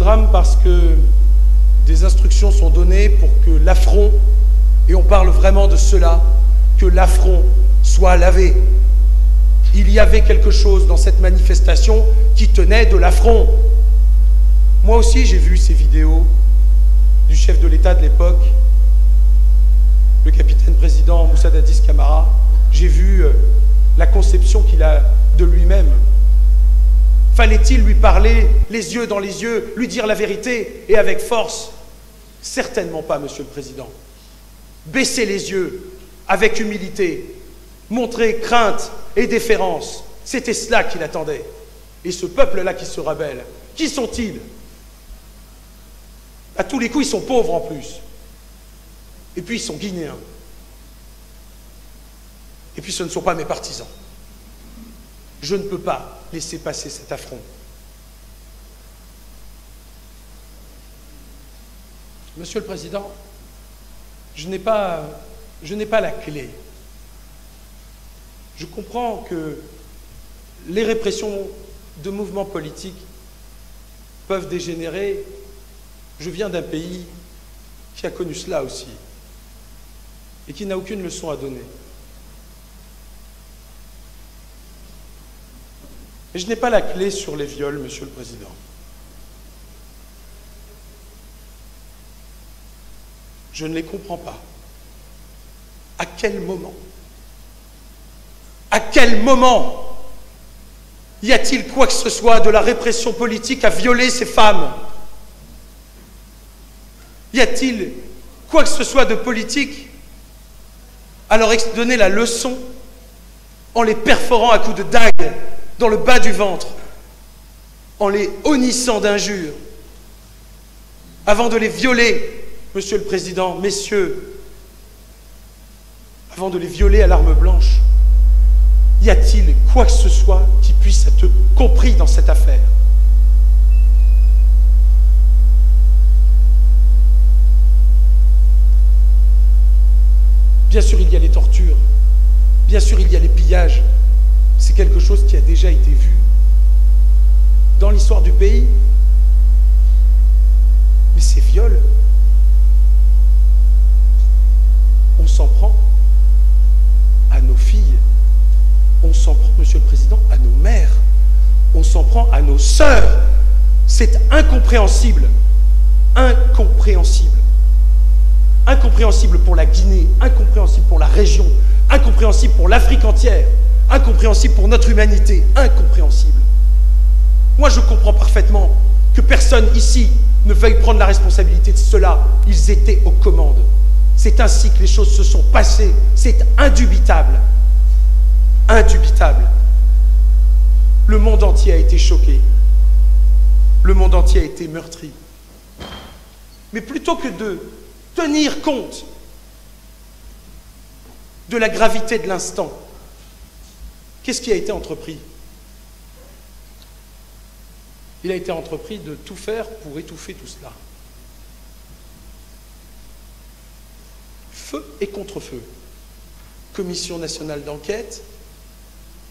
drame parce que des instructions sont données pour que l'affront, et on parle vraiment de cela, que l'affront soit lavé. Il y avait quelque chose dans cette manifestation qui tenait de l'affront. Moi aussi, j'ai vu ces vidéos du chef de l'État de l'époque, le capitaine-président Moussa Dadis Camara. J'ai vu la conception qu'il a de lui-même. Fallait-il lui parler les yeux dans les yeux, lui dire la vérité et avec force? Certainement pas, Monsieur le Président. Baisser les yeux avec humilité, montrer crainte et déférence, c'était cela qu'il attendait. Et ce peuple-là qui se rebelle, qui sont-ils? À tous les coups, ils sont pauvres en plus. Et puis, ils sont guinéens. Et puis, ce ne sont pas mes partisans. Je ne peux pas laisser passer cet affront. Monsieur le Président, je n'ai pas la clé. Je comprends que les répressions de mouvements politiques peuvent dégénérer. Je viens d'un pays qui a connu cela aussi et qui n'a aucune leçon à donner. Et je n'ai pas la clé sur les viols, Monsieur le Président. Je ne les comprends pas. À quel moment y a-t-il quoi que ce soit de la répression politique à violer ces femmes? Y a-t-il quoi que ce soit de politique à leur donner la leçon en les perforant à coups de dague dans le bas du ventre, en les honnissant d'injures, avant de les violer, Monsieur le Président, messieurs, avant de les violer à l'arme blanche? Y a-t-il quoi que ce soit qui puisse être compris dans cette affaire? Bien sûr, il y a les tortures. Bien sûr, il y a les pillages. C'est quelque chose qui a déjà été vu dans l'histoire du pays. Mais ces viols, on s'en prend à nos filles, on s'en prend, Monsieur le Président, à nos mères, on s'en prend à nos sœurs. C'est incompréhensible, incompréhensible. Incompréhensible pour la Guinée, incompréhensible pour la région, incompréhensible pour l'Afrique entière, incompréhensible pour notre humanité, incompréhensible. Moi, je comprends parfaitement que personne ici ne veuille prendre la responsabilité de cela. Ils étaient aux commandes. C'est ainsi que les choses se sont passées. C'est indubitable. Indubitable. Le monde entier a été choqué. Le monde entier a été meurtri. Mais plutôt que de tenir compte de la gravité de l'instant, qu'est-ce qui a été entrepris? Il a été entrepris de tout faire pour étouffer tout cela. Feu et contre-feu. Commission nationale d'enquête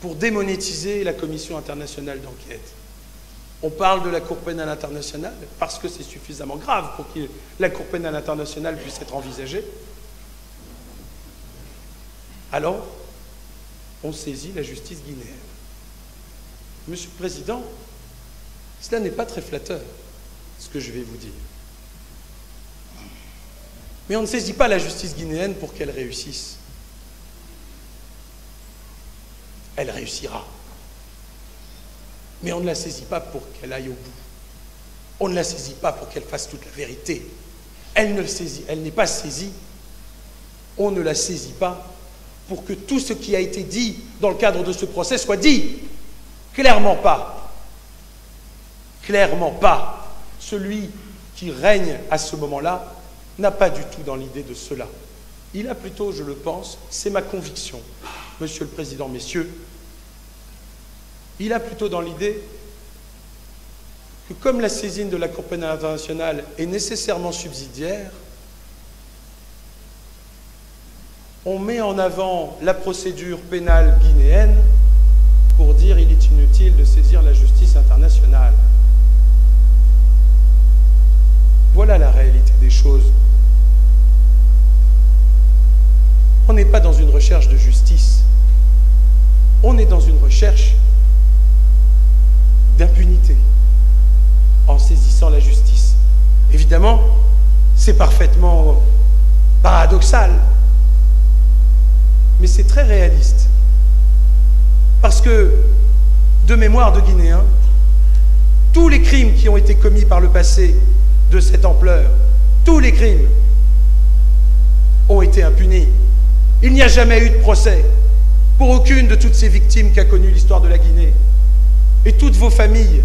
pour démonétiser la Commission internationale d'enquête. On parle de la Cour pénale internationale parce que c'est suffisamment grave pour que la Cour pénale internationale puisse être envisagée. Alors, on saisit la justice guinéenne. Monsieur le Président, cela n'est pas très flatteur, ce que je vais vous dire. Mais on ne saisit pas la justice guinéenne pour qu'elle réussisse. Elle réussira. Mais on ne la saisit pas pour qu'elle aille au bout. On ne la saisit pas pour qu'elle fasse toute la vérité. Elle n'est pas saisie. On ne la saisit pas pour que tout ce qui a été dit dans le cadre de ce procès soit dit. Clairement pas. Clairement pas. Celui qui règne à ce moment-là n'a pas du tout dans l'idée de cela. Il a plutôt, je le pense, c'est ma conviction, Monsieur le Président, messieurs, il a plutôt dans l'idée que comme la saisine de la Cour pénale internationale est nécessairement subsidiaire, on met en avant la procédure pénale guinéenne pour dire qu'il est inutile de saisir la justice internationale. chose. On n'est pas dans une recherche de justice. On est dans une recherche d'impunité en saisissant la justice. Évidemment, c'est parfaitement paradoxal, mais c'est très réaliste. Parce que, de mémoire de Guinéens, tous les crimes qui ont été commis par le passé de cette ampleur, tous les crimes ont été impunis. Il n'y a jamais eu de procès pour aucune de toutes ces victimes qu'a connu l'histoire de la Guinée. Et toutes vos familles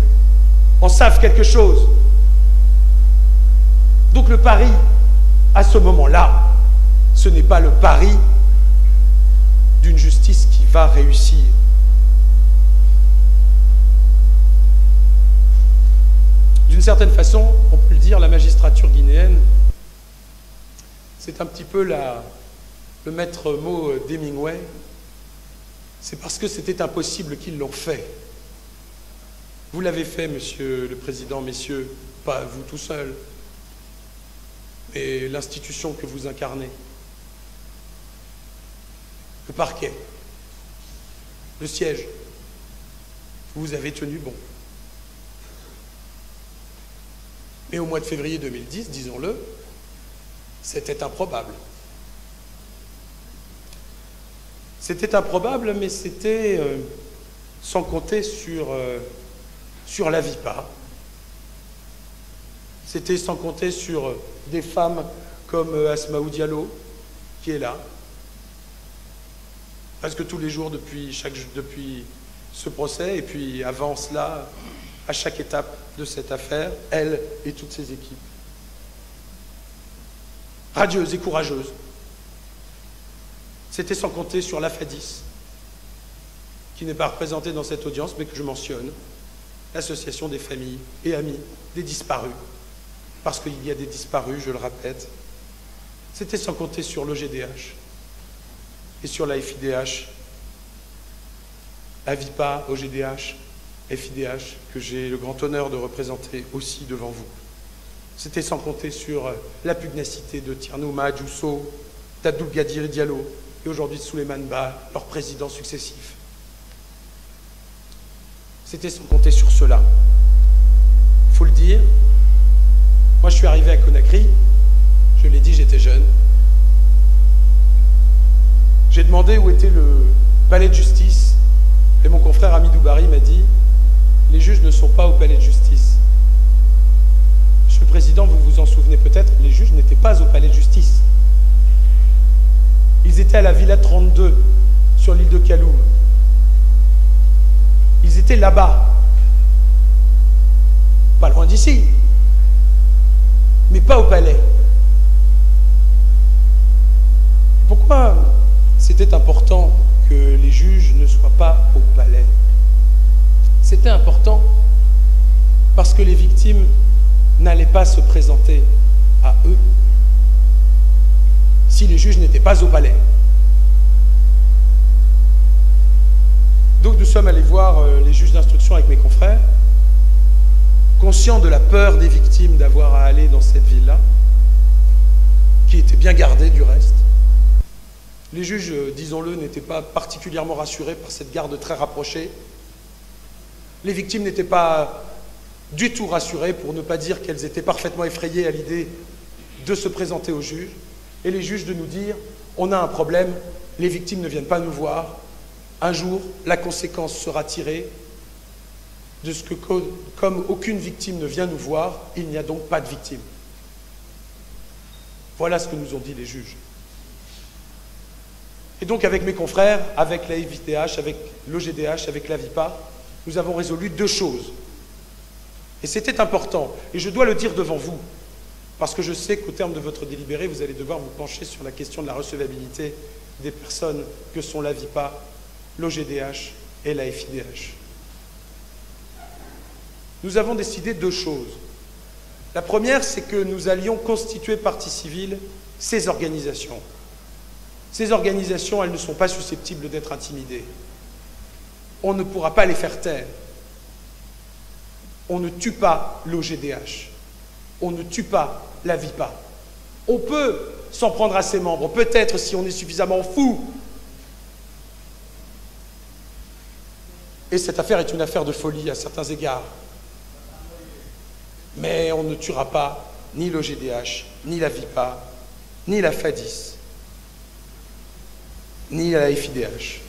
en savent quelque chose. Donc le pari, à ce moment-là, ce n'est pas le pari d'une justice qui va réussir. D'une certaine façon, on peut le dire, la magistrature guinéenne, c'est un petit peu le maître mot d'Hemingway. C'est parce que c'était impossible qu'ils l'ont fait. Vous l'avez fait, Monsieur le Président, messieurs, pas vous tout seul, mais l'institution que vous incarnez. Le parquet, le siège, vous avez tenu bon. Mais au mois de février 2010, disons-le, c'était improbable. C'était improbable, mais c'était sans compter sur l'AVIPA. C'était sans compter sur des femmes comme Asmaou Diallo, qui est là, presque tous les jours depuis ce procès, et puis avant cela, à chaque étape de cette affaire, elle et toutes ses équipes. Radieuse et courageuse. C'était sans compter sur l'AFADIS, qui n'est pas représentée dans cette audience, mais que je mentionne, l'association des familles et amis des disparus, parce qu'il y a des disparus, je le répète. C'était sans compter sur l'OGDH et sur la FIDH, AVIPA, OGDH, FIDH, que j'ai le grand honneur de représenter aussi devant vous. C'était sans compter sur la pugnacité de Thierno Mahadjousso, d'Abdoul Gadir Diallo et aujourd'hui de Souleymane Ba, leurs présidents successifs. C'était sans compter sur cela. Il faut le dire, moi je suis arrivé à Conakry, je l'ai dit, j'étais jeune. J'ai demandé où était le palais de justice et mon confrère Hamidou Bari m'a dit « Les juges ne sont pas au palais de justice ». Monsieur le Président, vous vous en souvenez peut-être, les juges n'étaient pas au palais de justice. Ils étaient à la Villa 32, sur l'île de Kaloum. Ils étaient là-bas, pas loin d'ici, mais pas au palais. Pourquoi c'était important que les juges ne soient pas au palais? C'était important parce que les victimes n'allaient pas se présenter à eux si les juges n'étaient pas au palais. Donc nous sommes allés voir les juges d'instruction avec mes confrères, conscients de la peur des victimes d'avoir à aller dans cette ville-là, qui était bien gardée du reste. Les juges, disons-le, n'étaient pas particulièrement rassurés par cette garde très rapprochée. Les victimes n'étaient pas du tout rassurées, pour ne pas dire qu'elles étaient parfaitement effrayées à l'idée de se présenter aux juges. Et les juges de nous dire « on a un problème, les victimes ne viennent pas nous voir, un jour, la conséquence sera tirée de ce que, comme aucune victime ne vient nous voir, il n'y a donc pas de victime. » Voilà ce que nous ont dit les juges. Et donc avec mes confrères, avec la FIDH, avec l'OGDH, avec l'AVIPA, nous avons résolu deux choses. Et c'était important, et je dois le dire devant vous, parce que je sais qu'au terme de votre délibéré, vous allez devoir vous pencher sur la question de la recevabilité des personnes que sont l'AVIPA, l'OGDH et la FIDH. Nous avons décidé deux choses. La première, c'est que nous allions constituer partie civile ces organisations. Ces organisations, elles ne sont pas susceptibles d'être intimidées. On ne pourra pas les faire taire. On ne tue pas l'OGDH. On ne tue pas l'AVIPA. On peut s'en prendre à ses membres, peut-être si on est suffisamment fou. Et cette affaire est une affaire de folie à certains égards. Mais on ne tuera pas ni le GDH, ni la VIPA, ni la FADIS, ni la FIDH.